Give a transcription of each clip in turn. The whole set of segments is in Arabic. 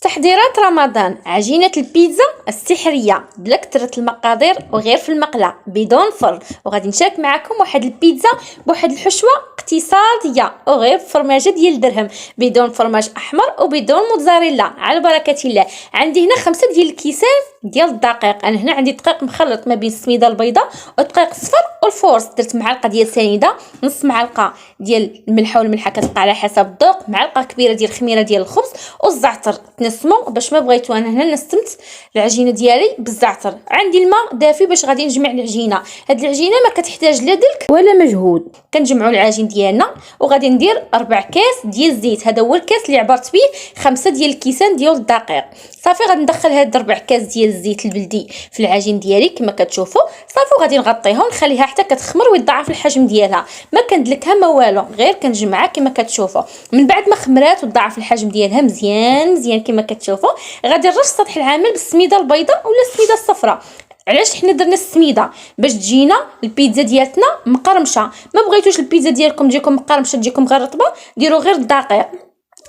تحضيرات رمضان: عجينة البيتزا السحرية بلا كثرة المقادير وغير في المقلة بدون فرن. وغادي نشارك معكم واحد البيتزا بواحد الحشوة اقتصادية وغير بفرماجة ديال الدرهم بدون فرماج احمر وبدون موتزاريلا على بركة الله. عندي هنا 5 ديال الكيسان ديال الدقيق. انا هنا عندي دقيق مخلط ما بين السميده البيضاء والدقيق الصفر والفورس. درت معلقه ديال سنيده، نص معلقه ديال الملحه والملحه كتبقى على حسب الذوق، معلقه كبيره ديال الخميره ديال الخبز والزعتر تنسمو باش ما بغيتو. انا هنا نستمت العجينه ديالي بالزعتر. عندي الماء دافي باش غادي نجمع العجينه. هاد العجينه ما كتحتاج لا دلك ولا مجهود. كنجمعوا العجين ديالنا وغادي ندير 4 كاس ديال الزيت. هذا هو الكاس اللي عبرت به 5 ديال الكيسان ديال الدقيق. صافي غادي ندخل هاد 4 كاس ديال الزيت البلدي في العجين ديالي كما كتشوفوا. صافي وغادي نغطيها ونخليها حتى كتخمر ويضاعف الحجم ديالها. ما كندلكها ما والو، غير كنجمعها كما كتشوفوا. من بعد ما خمرات وضاعف الحجم ديالها مزيان كما كتشوفوا، غادي نرش السطح العامل بالسميده البيضاء ولا السميده الصفراء. علاش حنا درنا السميده؟ باش تجينا البيتزا ديالتنا مقرمشه. ما بغيتوش البيتزا ديالكم تجيكم مقرمشه تجيكم غير رطبه، ديروا غير الدقيق.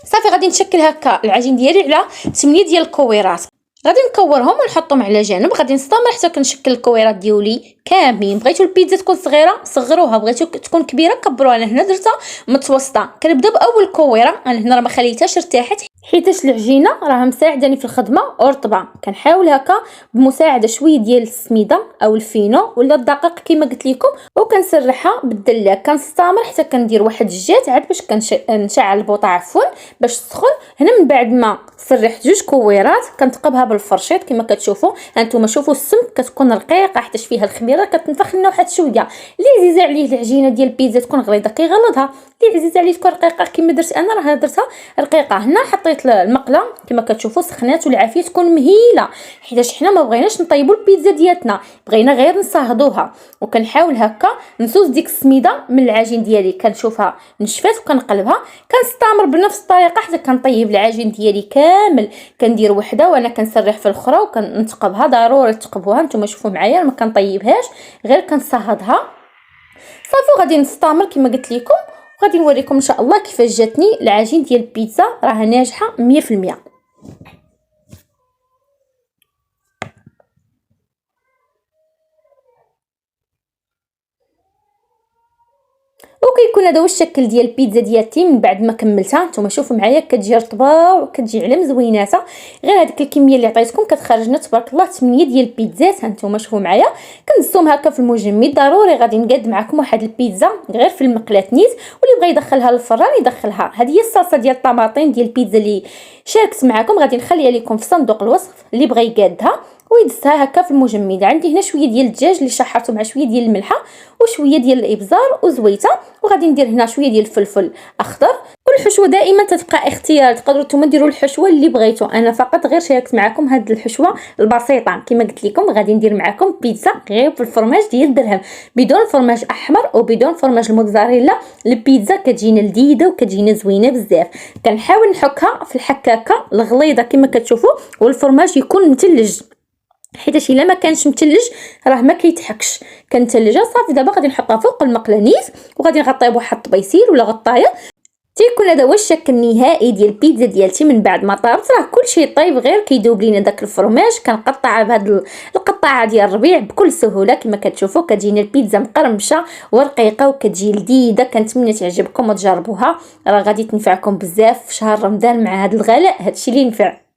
صافي غادي نشكل هكا العجين ديالي على 8 ديال الكويرات. غادي نكورهم ونحطهم على جنب. غادي نستمر حتى كنشكل الكويرات ديالي كاملين. بغيتو البيتزا تكون صغيره صغروها، بغيتو تكون كبيره كبروها. انا هنا درتها متوسطه. كنبدا باول كويره. انا هنا راه ما خليتهاش ارتاحت حيتاش العجينه راه مساعداني في الخدمه ورطبه. كنحاول هكا بمساعده شويه ديال السميده او الفينو ولا الدقيق كما قلت لكم، وكنسرحها بالدلاك. كنستمر حتى كندير واحد الجات عاد باش كنشعل البوطه عفوا باش تسخن. هنا من بعد ما سرحت 2 كويرات كنتقبها بالفرشيط كما كتشوفوا. هانتوما شوفوا السمك كتكون رقيقه حيت فيها الخميره كتنفخ لنا واحد شويه. اللي عزيزه عليه العجينه ديال البيتزا تكون غليظه كيغلظها، اللي عزيزه عليه تكون رقيقه كما درت انا راه درتها رقيقه. هنا حطيت المقله كما كتشوفوا سخنات والعافيه تكون مهيله حيت حنا ما بغيناش نطيبوا البيتزا ديالتنا، بغينا غير نصهدوها. وكنحاول هكا نسوس ديك السميده من العجين ديالي. كنشوفها نشفات وكنقلبها. كنستمر بنفس الطريقه حتى كنطيب العجين ديالي كامل. كندير وحده وانا كنسرح في الاخرى وكنتقبها. ضروري تقبوها نتوما. شوفوا معايا ما كنطيبهاش، غير كنصهدها. صافي وغادي نستمر كما قلت لكم، وغادي نوريكم ان شاء الله كيفاش جاتني العجين ديال البيتزا. راه ناجحه 100%. وكيكون هذا هو الشكل ديال البيتزا ديالتي من بعد ما كملتها. نتوما شوفوا معايا كتجي رطبه وكتجي على مزويناتها. غير هذيك الكميه اللي عطيتكم كتخرج لنا تبارك الله 8 ديال البيتزات. هانتوما شوفوا معايا كنزهم هكا في المجمد. ضروري غادي نقاد معكم واحد البيتزا غير في المقله نيت، واللي بغى يدخلها للفران يدخلها. هذه هي الصلصه ديال الطماطم ديال البيتزا اللي شاركت معكم. غادي نخليها لكم في صندوق الوصف اللي بغى يقادها ويدسها هكا في المجمد. عندي هنا شويه ديال الدجاج اللي شحرته مع شويه ديال الملحه وشويه ديال الابزار وزويته. وغادي ندير هنا شويه ديال الفلفل اخضر. والحشوه دائما تتبقى اختيار، تقدروا نتوما ديروا الحشوه اللي بغيتو. انا فقط غير شاركت معكم هاد الحشوه البسيطه. كما قلت لكم غادي ندير معكم بيتزا غير بالفرماج ديال الدرهم بدون فرماج احمر وبدون فرماج الموتزاريلا. البيتزا كتجينا لذيذه وكتجينا زوينه بزاف. كنحاول نحكها في الحكاكه الغليظه كما كتشوفوا، والفرماج يكون مثلج حيت الا ما كانش مثلج راه ما كيتحكش. كنتلجها. صافي دابا غادي نحطها فوق المقله نيت وغادي نغطيها بواحد الطبيسيل ولا غطايه. تيكون هذا هو الشكل النهائي ديال البيتزا ديالتي. من بعد ما طابت راه كلشي طيب، غير كيذوب لينا داك الفرماج. كنقطعها بهاد القطاعه ديال الربيع بكل سهوله. كما كتشوفوا كتجينا البيتزا مقرمشه ورقيقه وكتجي لذيذه. كنتمنى تعجبكم وتجربوها، راه غادي تنفعكم بزاف في شهر رمضان مع هذا الغلاء. هادشي اللي ينفع.